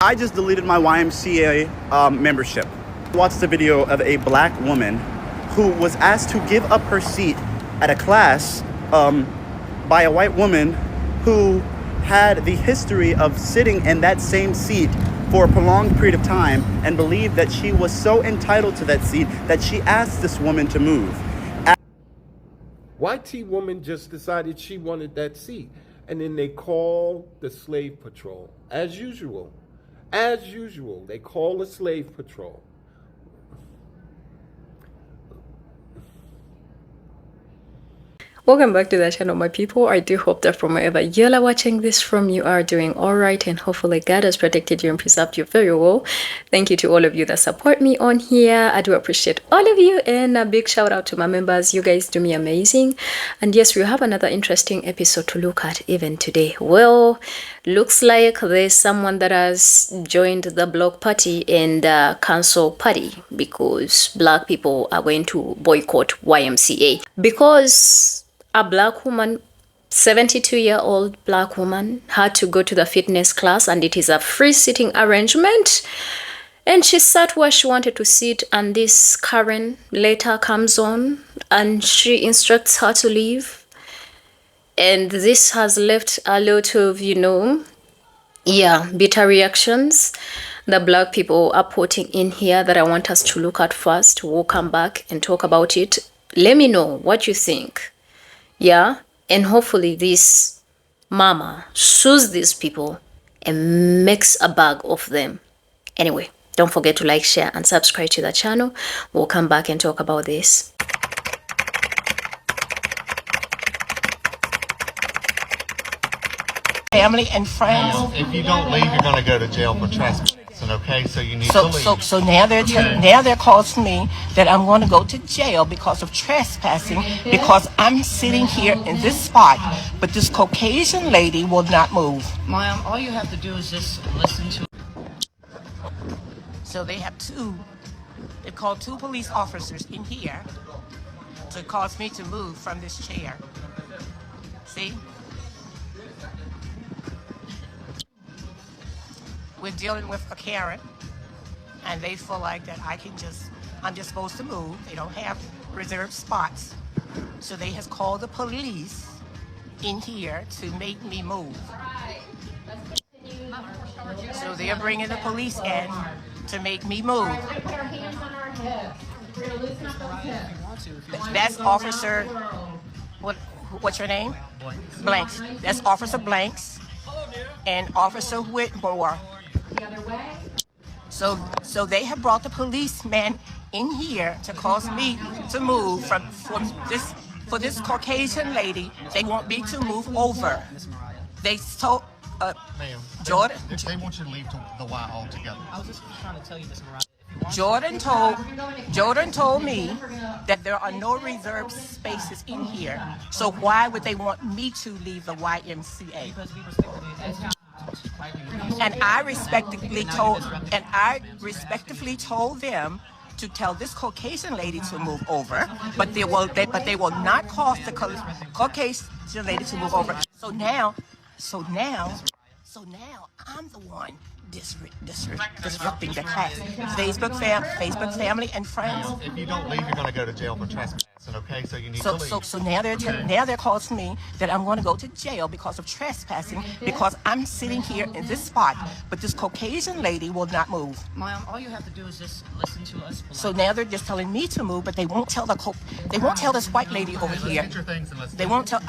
I just deleted my YMCA membership. Watched a video of a black woman who was asked to give up her seat at a class by a white woman who had the history of sitting in that same seat for a prolonged period of time and believed that she was so entitled to that seat that she asked this woman to move. White woman just decided she wanted that seat. And then they call the slave patrol. As usual, they call the slave patrol. Welcome back to the channel, my people. I do hope that from wherever you are watching this from, you are doing all right, and hopefully God has protected you and preserved you very well. Thank you to all of you that support me on here. I do appreciate all of you, and a big shout out to my members. You guys do me amazing. And yes, we have another interesting episode to look at even today. Well, looks like there's someone that has joined the block party and cancel party because black people are going to boycott YMCA because a black woman, 72-year-old black woman, had to go to the fitness class, and it is a free sitting arrangement. And she sat where she wanted to sit, and this Karren later comes on and she instructs her to leave. And this has left a lot of, bitter reactions that black people are putting in here that I want us to look at first. We'll come back and talk about it. Let me know what you think. Yeah, and hopefully this mama sues these people and makes a bag of them. Anyway, don't forget to like, share, and subscribe to the channel. We'll come back and talk about this. Family and friends. If you don't leave, you're going to go to jail for trespassing. Okay, so you need to leave. So now they're calling me that I'm going to go to jail because of trespassing because I'm sitting here in this spot, but this Caucasian lady will not move. Ma'am, all you have to do is just listen to. So they called two police officers in here to cause me to move from this chair. See? We're dealing with a Karren, and they feel like that I'm just supposed to move. They don't have reserved spots. So they has called the police in here to make me move. So they're bringing the police in to make me move. That's Officer, what's your name? Blanks. That's Officer Blanks and Officer Whitmore. So they have brought the policeman in here to cause me to move for this Caucasian lady. They want me to move over. They told Jordan. They want you to leave the Y altogether. I was just trying to tell you this, Mariah. Jordan told me that there are no reserved spaces in here. So why would they want me to leave the YMCA? Because we respect And I respectively told them to tell this Caucasian lady to move over, but they will not cause the Caucasian lady to move over. So now I'm the one disrupting the class. Facebook family and friends. If you don't leave, you're going to go to jail for trespassing. Okay, so you need to leave. So now they're calling me that I'm going to go to jail because of trespassing because I'm sitting here in this spot, but this Caucasian lady will not move. Ma'am, all you have to do is just listen to us. So now they're just telling me to move, but they won't tell this white lady over here. Get your things and let's They won't tell.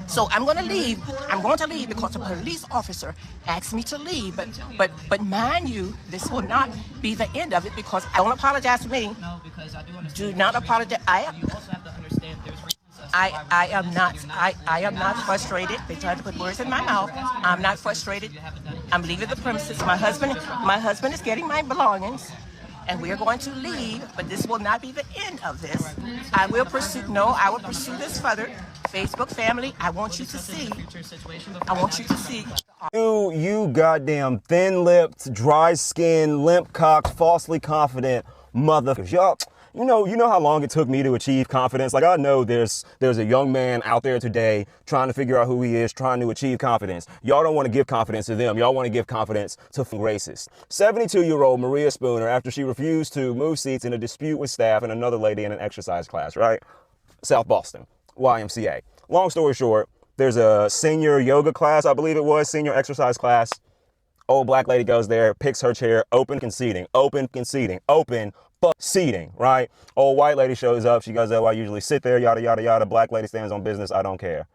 So I'm going to leave. I'm going to leave because a police officer asked me to leave. But mind you, this will not be the end of it because I don't apologize to me. No, because I do understand. Do not apologize. You also have to understand there's reasons. I am not frustrated. They tried to put words in my mouth. I'm not frustrated. I'm leaving the premises. My husband is getting my belongings, and we are going to leave. But this will not be the end of this. I will pursue this further. Facebook family, I want you to see. I want you to see. You goddamn thin-lipped, dry-skinned, limp-cocked, falsely confident motherfuckers. you know how long it took me to achieve confidence? Like, I know there's a young man out there today trying to figure out who he is, trying to achieve confidence. Y'all don't want to give confidence to them. Y'all want to give confidence to racists. 72-year-old Maria Spooner, after she refused to move seats in a dispute with staff and another lady in an exercise class, right? South Boston, YMCA. Long story short, there's a senior yoga class, I believe it was, senior exercise class. Old black lady goes there, picks her chair, open conceding, seating, right? Old white lady shows up. She goes, oh, I usually sit there, yada, yada, yada. Black lady stands on business. I don't care.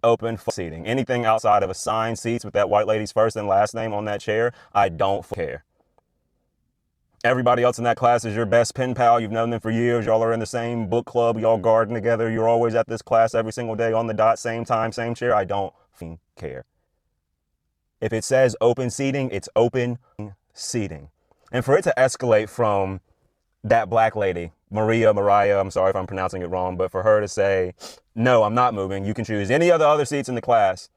Open seating. Anything outside of assigned seats with that white lady's first and last name on that chair, I don't care. Everybody else in that class is your best pen pal. You've known them for years. Y'all are in the same book club. Y'all garden together. You're always at this class every single day on the dot, same time, same chair. I don't care. If it says open seating, it's open seating. And for it to escalate from that black lady, Mariah, I'm sorry if I'm pronouncing it wrong, but for her to say, no, I'm not moving. You can choose any of the other seats in the class.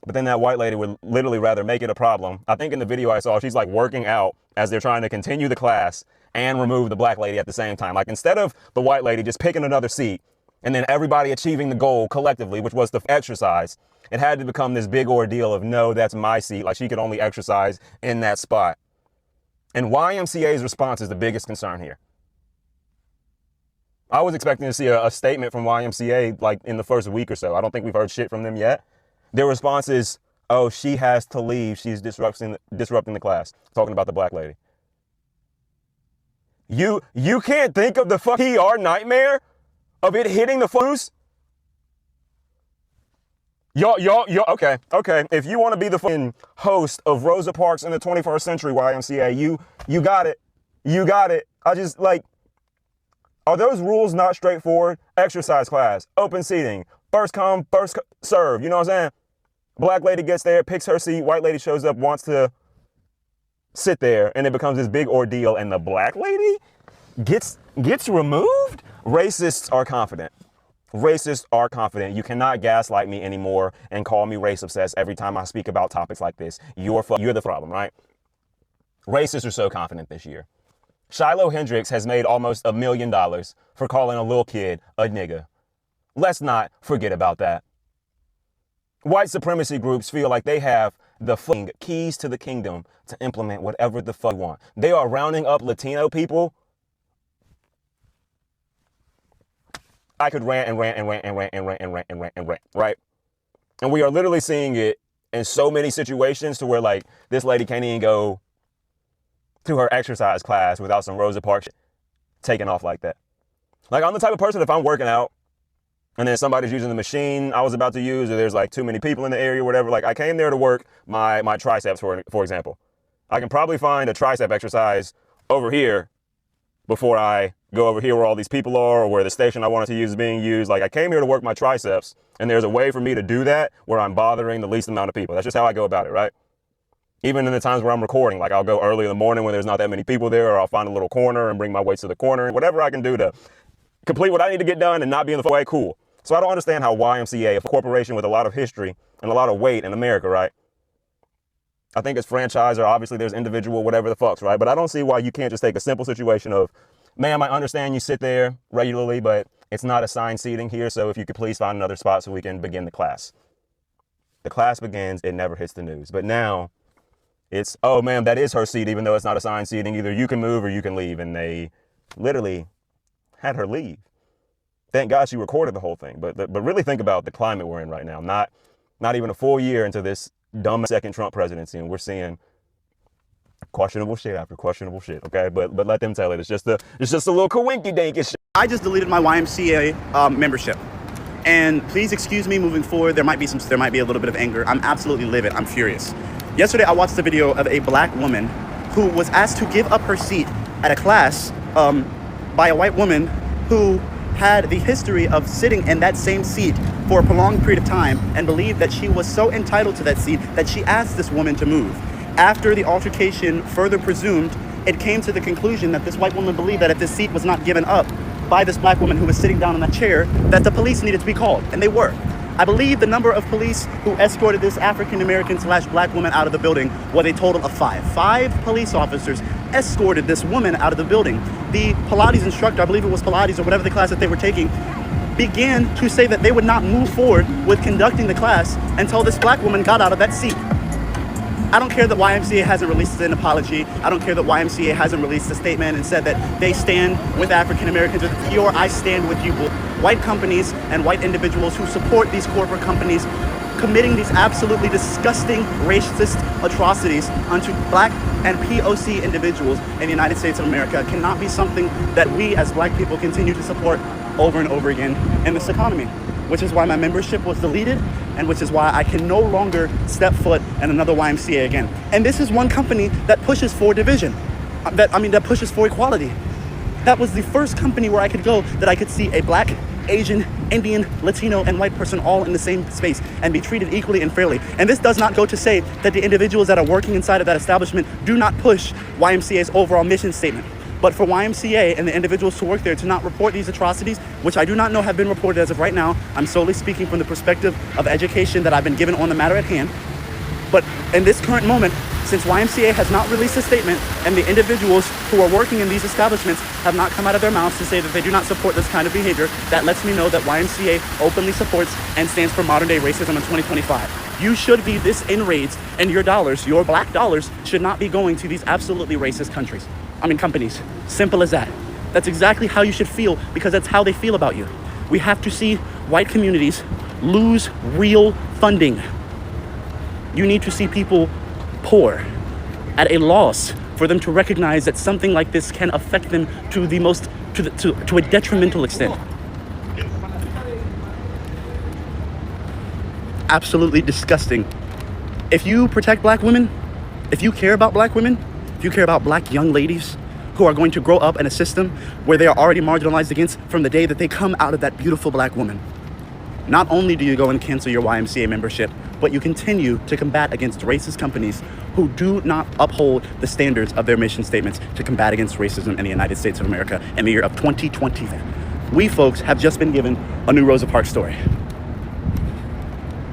But then that white lady would literally rather make it a problem. I think in the video I saw, she's like working out as they're trying to continue the class and remove the black lady at the same time. Like, instead of the white lady just picking another seat and then everybody achieving the goal collectively, which was the exercise, it had to become this big ordeal of, no, that's my seat. Like, she could only exercise in that spot. And YMCA's response is the biggest concern here. I was expecting to see a statement from YMCA like in the first week or so. I don't think we've heard shit from them yet. Their response is, oh, she has to leave. She's disrupting the class. Talking about the black lady. You can't think of the fucking PR nightmare of it hitting the loose? Y'all, okay. If you want to be the fucking host of Rosa Parks in the 21st century, YMCA, you got it. You got it. I just, like, are those rules not straightforward? Exercise class, open seating, first come, first serve. You know what I'm saying? Black lady gets there, picks her seat. White lady shows up, wants to sit there, and it becomes this big ordeal. And the black lady gets removed. Racists are confident. Racists are confident. You cannot gaslight me anymore and call me race obsessed every time I speak about topics like this. You're the problem, right? Racists are so confident this year. Shiloh Hendrix has made almost $1 million for calling a little kid a nigga. Let's not forget about that. White supremacy groups feel like they have the fucking keys to the kingdom to implement whatever the fuck they want. They are rounding up Latino people. I could rant, right? And we are literally seeing it in so many situations to where, like, this lady can't even go to her exercise class without some Rosa Parks taking off like that. Like, I'm the type of person, if I'm working out and then somebody's using the machine I was about to use, or there's like too many people in the area or whatever, like, I came there to work my triceps, for example. I can probably find a tricep exercise over here before I go over here where all these people are, or where the station I wanted to use is being used. Like, I came here to work my triceps, and there's a way for me to do that where I'm bothering the least amount of people. That's just how I go about it, right? Even in the times where I'm recording, like, I'll go early in the morning when there's not that many people there, or I'll find a little corner and bring my weights to the corner. Whatever I can do to complete what I need to get done and not be in the way, cool. So I don't understand how YMCA, a corporation with a lot of history and a lot of weight in America, right? I think it's franchise, or obviously there's individual, whatever the fucks, right? But I don't see why you can't just take a simple situation of, ma'am, I understand you sit there regularly, but it's not assigned seating here, so if you could please find another spot so we can begin the class. The class begins, it never hits the news. But now it's, oh, ma'am, that is her seat, even though it's not assigned seating. Either you can move or you can leave. And they literally had her leave. Thank God she recorded the whole thing. But really think about the climate we're in right now. Not even a full year into this dumb second Trump presidency, and we're seeing questionable shit after questionable shit, okay? But let them tell it. It's just a little coinky-dinky shit. I just deleted my YMCA membership. And please excuse me moving forward. There might be a little bit of anger. I'm absolutely livid. I'm furious. Yesterday, I watched a video of a black woman who was asked to give up her seat at a class by a white woman who had the history of sitting in that same seat for a prolonged period of time and believed that she was so entitled to that seat that she asked this woman to move. After the altercation further presumed, it came to the conclusion that this white woman believed that if this seat was not given up by this black woman who was sitting down in that chair, that the police needed to be called, and they were. I believe the number of police who escorted this African-American / black woman out of the building was a total of 5. 5 police officers escorted this woman out of the building. The Pilates instructor, I believe it was Pilates or whatever the class that they were taking, began to say that they would not move forward with conducting the class until this black woman got out of that seat. I don't care that YMCA hasn't released an apology. I don't care that YMCA hasn't released a statement and said that they stand with African Americans. Or I stand with you. White companies and white individuals who support these corporate companies committing these absolutely disgusting racist atrocities onto black and POC individuals in the United States of America cannot be something that we as black people continue to support over and over again in this economy, which is why my membership was deleted and which is why I can no longer step foot in another YMCA again. And this is one company that pushes for division, that pushes for equality. That was the first company where I could go that I could see a black, Asian, Indian, Latino, and white person all in the same space and be treated equally and fairly. And this does not go to say that the individuals that are working inside of that establishment do not push YMCA's overall mission statement. But for YMCA and the individuals who work there to not report these atrocities, which I do not know have been reported as of right now, I'm solely speaking from the perspective of education that I've been given on the matter at hand. But in this current moment, since YMCA has not released a statement and the individuals who are working in these establishments have not come out of their mouths to say that they do not support this kind of behavior, that lets me know that YMCA openly supports and stands for modern day racism in 2025. You should be this enraged, and your dollars, your black dollars, should not be going to these absolutely racist companies. Simple as that. That's exactly how you should feel, because that's how they feel about you. We have to see white communities lose real funding. You need to see people poor, at a loss, for them to recognize that something like this can affect them to a detrimental extent. Absolutely disgusting. If you protect black women, if you care about black women, if you care about black young ladies who are going to grow up in a system where they are already marginalized against from the day that they come out of that beautiful black woman, not only do you go and cancel your YMCA membership, but you continue to combat against racist companies who do not uphold the standards of their mission statements to combat against racism in the United States of America in the year of 2020. We folks have just been given a new Rosa Parks story.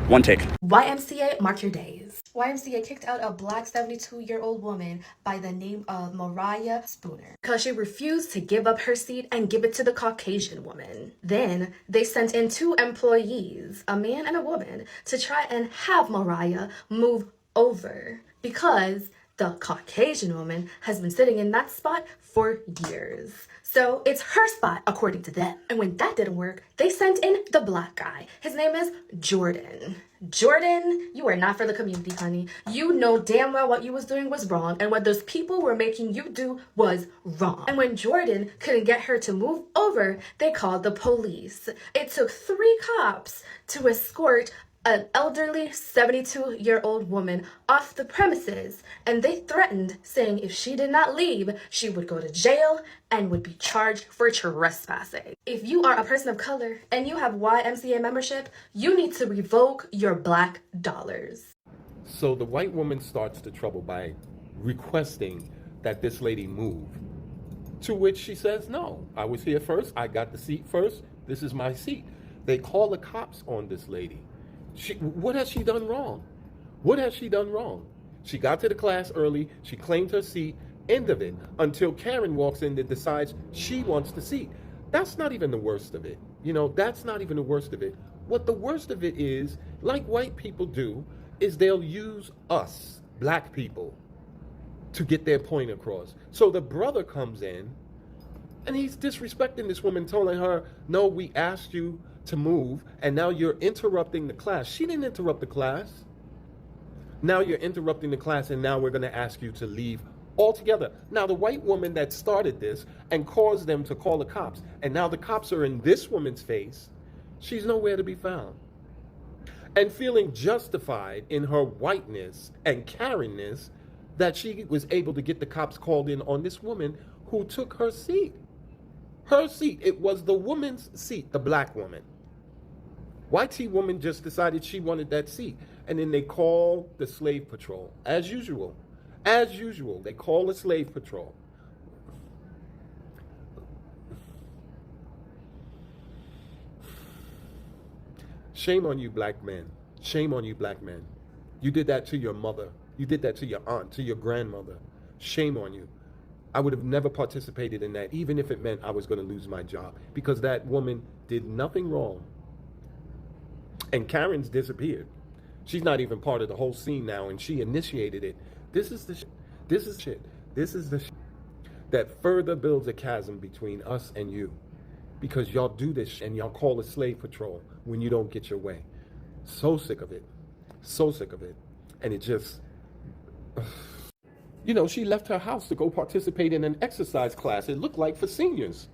One take. YMCA, mark your days. YMCA kicked out a black 72-year-old woman by the name of Mariah Spooner because she refused to give up her seat and give it to the Caucasian woman. Then they sent in 2 employees, a man and a woman, to try and have Mariah move over because the Caucasian woman has been sitting in that spot for years. So it's her spot, according to them. And when that didn't work, they sent in the black guy. His name is Jordan. Jordan, you are not for the community, honey. You know damn well what you was doing was wrong, and what those people were making you do was wrong. And when Jordan couldn't get her to move over, they called the police. It took 3 cops to escort an elderly 72-year-old woman off the premises, and they threatened, saying if she did not leave, she would go to jail and would be charged for trespassing. If you are a person of color and you have YMCA membership, you need to revoke your black dollars. So the white woman starts the trouble by requesting that this lady move, to which she says, no, I was here first, I got the seat first, this is my seat. They call the cops on this lady. What has she done wrong? What has she done wrong? She got to the class early, she claimed her seat, end of it, until Karren walks in and decides she wants the seat. That's not even the worst of it. That's not even the worst of it. What the worst of it is, like white people do, is they'll use us, black people, to get their point across. So the brother comes in, and he's disrespecting this woman, telling her, no, we asked you to move, and now you're interrupting the class. She didn't interrupt the class. Now you're interrupting the class, and now we're going to ask you to leave altogether. Now the white woman that started this and caused them to call the cops, and now the cops are in this woman's face, she's nowhere to be found. And feeling justified in her whiteness and Karrenness that she was able to get the cops called in on this woman who took her seat. Her seat. It was the woman's seat, the black woman. YT woman just decided she wanted that seat. And then they call the slave patrol. As usual. As usual, they call the slave patrol. Shame on you, black men. Shame on you, black men. You did that to your mother. You did that to your aunt, to your grandmother. Shame on you. I would have never participated in that, even if it meant I was going to lose my job, because that woman did nothing wrong. And Karren's disappeared. She's not even part of the whole scene now, and she initiated it. This is the shit. This is shit. This is the shit that further builds a chasm between us and you, because y'all do this and y'all call it slave patrol when you don't get your way. So sick of it. So sick of it. And it just... You know, she left her house to go participate in an exercise class, it looked like, for seniors.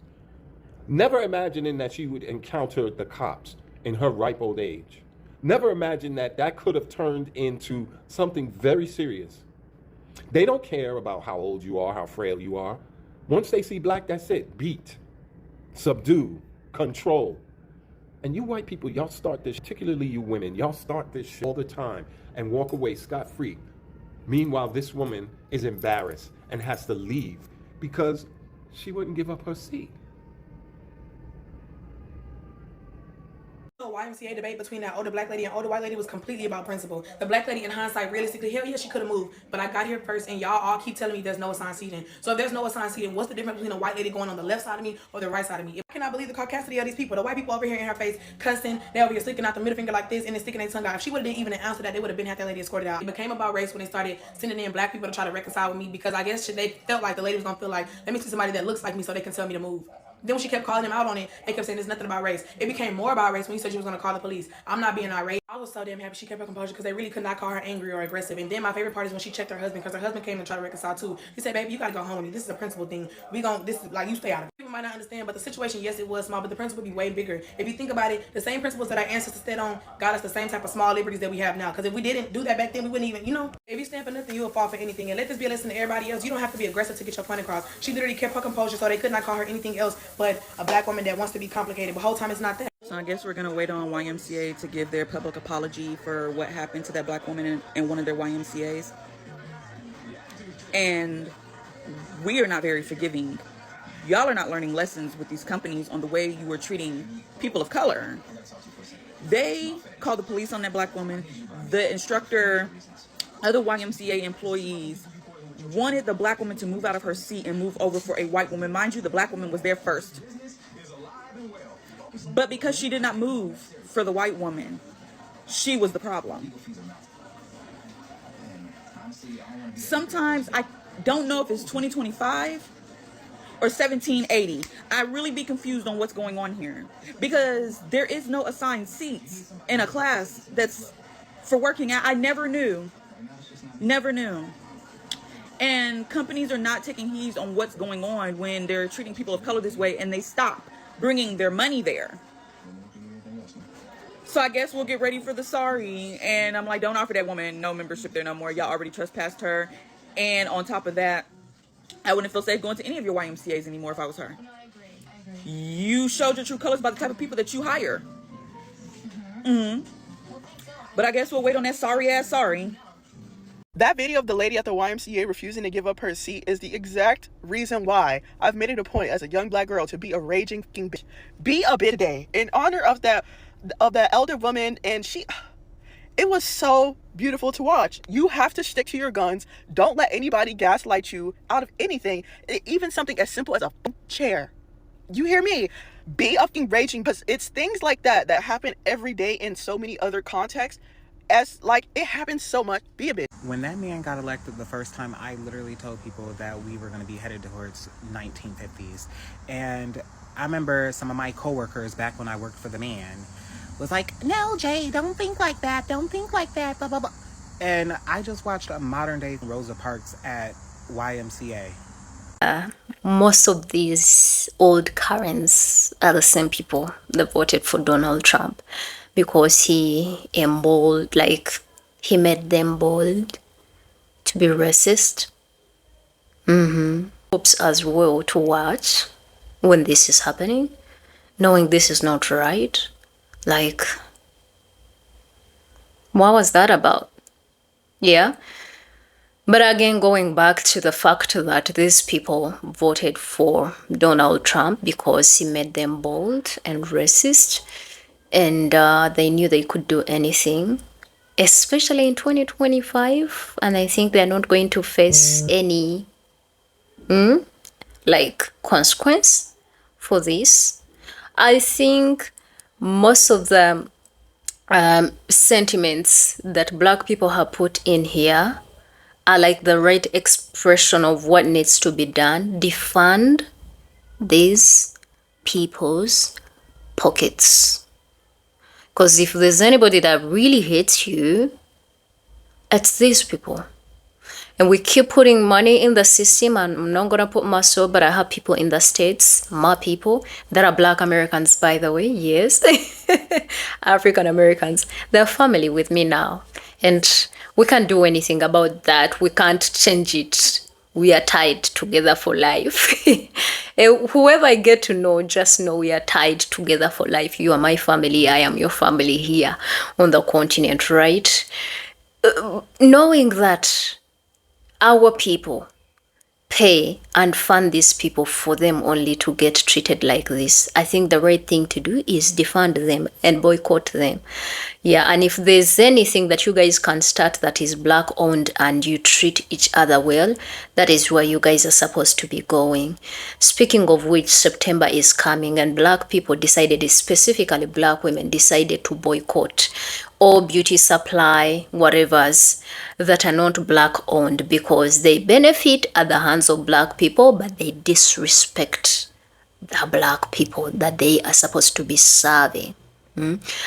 Never imagining that she would encounter the cops in her ripe old age. Never imagined that that could have turned into something very serious. They don't care about how old you are, how frail you are. Once they see black, that's it. Beat, subdue, control. And you white people, y'all start this, particularly you women, y'all start this shit all the time and walk away scot-free. Meanwhile, this woman is embarrassed and has to leave because she wouldn't give up her seat. YMCA debate between that older black lady and older white lady was completely about principle. The black lady, in hindsight, realistically, hell yeah, she could have moved, but I got here first, and y'all all keep telling me there's no assigned seating. So if there's no assigned seating, what's the difference between a white lady going on the left side of me or the right side of me? I cannot believe the caucasity of these people. The white people over here in her face cussing, they over here sticking out the middle finger like this and then sticking their tongue out. If she would have didn't even answer that, they would have been had that lady escorted out. It became about race when they started sending in black people to try to reconcile with me, because I guess they felt like the lady was gonna feel like, let me see somebody that looks like me so they can tell me to move. Then when she kept calling them out on it, they kept saying there's nothing about race. It became more about race when you said she was going to call the police. I'm not being irate. I was so damn happy she kept her composure because they really could not call her angry or aggressive. And then my favorite part is when she checked her husband, because her husband came to try to reconcile too. He said, baby, you got to go home with me. This is a principal thing. This is like, you stay out of it. People might not understand, but the situation, yes, it was small, but the principle would be way bigger. If you think about it, the same principles that our ancestors stood on got us the same type of small liberties that we have now. Because if we didn't do that back then, we wouldn't even, if you stand for nothing, you'll fall for anything. And let this be a lesson to everybody else. You don't have to be aggressive to get your point across. She literally kept her composure, so they could not call her anything else but a black woman that wants to be complicated. But the whole time it's not that. So I guess we're going to wait on YMCA to give their public apology for what happened to that black woman in one of their YMCAs. And we are not very forgiving. Y'all are not learning lessons with these companies on the way you were treating people of color. They called the police on that black woman. The instructor, other YMCA employees wanted the black woman to move out of her seat and move over for a white woman. Mind you, the black woman was there first. But because she did not move for the white woman, she was the problem. Sometimes I don't know if it's 2025 or 1780. I really be confused on what's going on here, because there is no assigned seats in a class that's for working out. I never knew. And companies are not taking heed on what's going on when they're treating people of color this way, and they stop bringing their money there. So I guess we'll get ready for the sorry. And I'm like, don't offer that woman no membership there no more. Y'all already trespassed her. And on top of that, I wouldn't feel safe going to any of your YMCAs anymore if I was her. You showed your true colors by the type of people that you hire. But I guess we'll wait on that sorry. That video of the lady at the YMCA refusing to give up her seat is the exact reason why I've made it a point as a young black girl to be a raging fucking bitch. Be a bitch today in honor of that elder woman, and it was so beautiful to watch. You have to stick to your guns. Don't let anybody gaslight you out of anything, even something as simple as a chair. You hear me? Be a fucking raging, because it's things like that happen every day in so many other contexts. As like it happens so much. Be a bitch. When that man got elected the first time, I literally told people that we were going to be headed towards 1950s. And I remember some of my coworkers back when I worked for the man was like, no, Jay, don't think like that, blah, blah, blah. And I just watched a modern day Rosa Parks at YMCA. Most of these old Karens are the same people that voted for Donald Trump, because he made them bold to be racist. Hopes as well to watch when this is happening, knowing this is not right. Like, what was that about? Yeah. But again, going back to the fact that these people voted for Donald Trump because he made them bold and racist, and they knew they could do anything, especially in 2025. And I think they're not going to face any like consequence for this. I think most of the sentiments that black people have put in here are like the right expression of what needs to be done. Defund these people's pockets. Because if there's anybody that really hates you, it's these people. And we keep putting money in the system. And I'm not going to put myself, but I have people in the States, my people, that are black Americans, by the way. Yes. African Americans. They're family with me now. And we can't do anything about that. We can't change it. We are tied together for life. Whoever I get to know, just know we are tied together for life. You are my family. I am your family here on the continent, right? Knowing that our people pay and fund these people for them only to get treated like this, I think the right thing to do is defund them and boycott them. Yeah, and if there's anything that you guys can start that is black owned and you treat each other well, that is where you guys are supposed to be going. Speaking of which, September is coming and black people decided, specifically black women, decided to boycott all beauty supply, whatevers, that are not black owned, because they benefit at the hands of black people, but they disrespect the black people that they are supposed to be serving.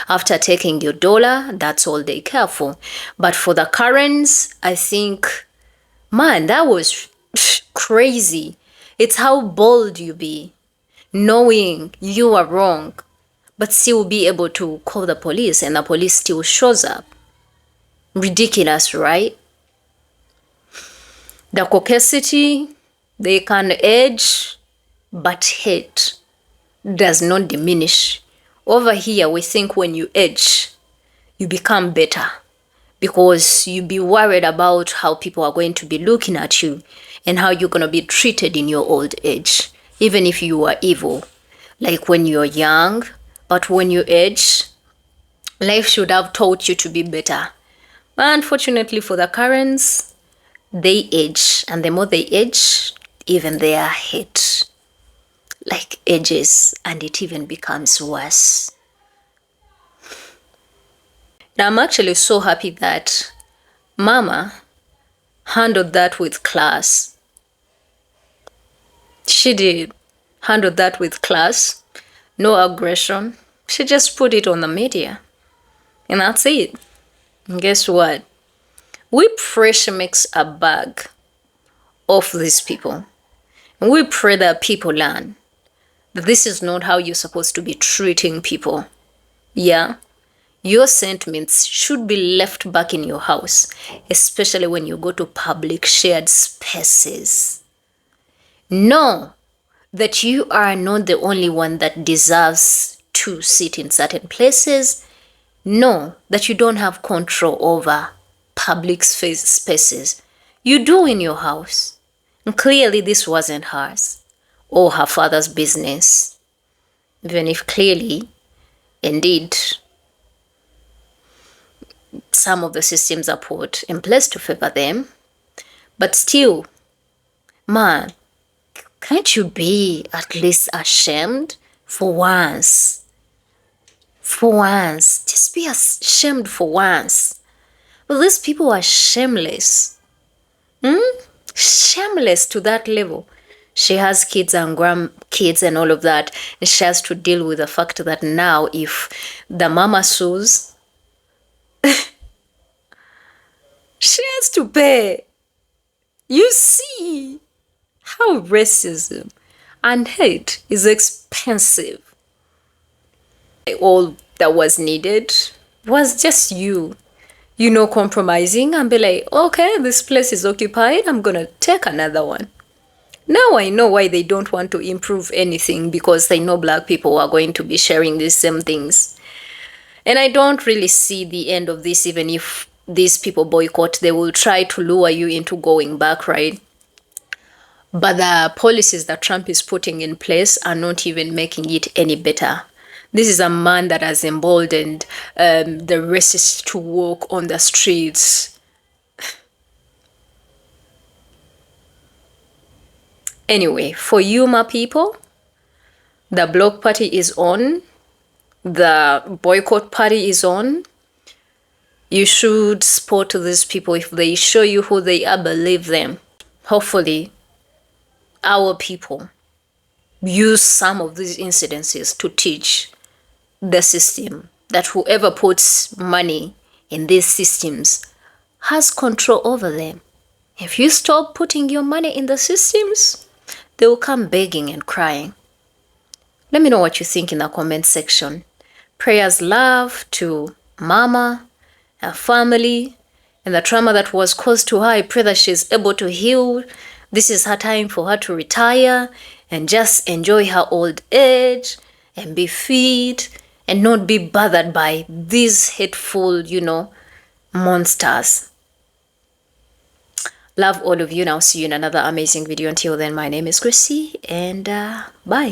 After taking your dollar, that's all they care for. But for the Karens, I think, man, that was crazy. It's how bold you be, knowing you are wrong, but still be able to call the police and the police still shows up. Ridiculous, right? The caucasity, they can edge, but hate does not diminish. Over here, we think when you edge, you become better because you be worried about how people are going to be looking at you and how you're going to be treated in your old age, even if you are evil, like when you're young. But when you age, life should have taught you to be better. But unfortunately for the Karens, they age, and the more they age, even their hate like ages, and it even becomes worse. Now, I'm actually so happy that Mama handled that with class. She did handle that with class, no aggression. She just put it on the media, and that's it. And guess what? We pray she makes a bag of these people. And we pray that people learn that this is not how you're supposed to be treating people. Yeah? Your sentiments should be left back in your house, especially when you go to public shared spaces. Know that you are not the only one that deserves to sit in certain places. Know that you don't have control over public spaces. You do in your house. And clearly this wasn't hers or her father's business. Even if clearly, indeed, some of the systems are put in place to favor them. But still, man, can't you be at least ashamed for once? For once. Just be ashamed for once. But these people are shameless. Shameless to that level. She has kids and grandkids and all of that. And she has to deal with the fact that now if the mama sues, she has to pay. You see how racism and hate is expensive. All that was needed was just you compromising and be like, okay, this place is occupied, I'm gonna take another one. Now I know why they don't want to improve anything, because they know black people are going to be sharing these same things. And I don't really see the end of this. Even if these people boycott, they will try to lure you into going back, right? But the policies that Trump is putting in place are not even making it any better. This is a man that has emboldened the racists to walk on the streets. Anyway, for you, my people, the block party is on. The boycott party is on. You should support these people. If they show you who they are, believe them. Hopefully, our people use some of these incidences to teach the system that whoever puts money in these systems has control over them. If you stop putting your money in the systems, they will come begging and crying. Let me know what you think in the comment section. Prayers, love to Mama, her family, and the trauma that was caused to her. I pray that she's able to heal. This is her time for her to retire and just enjoy her old age and be fit and not be bothered by these hateful, monsters. Love all of you, and I'll see you in another amazing video. Until then, my name is Chrissy, and bye.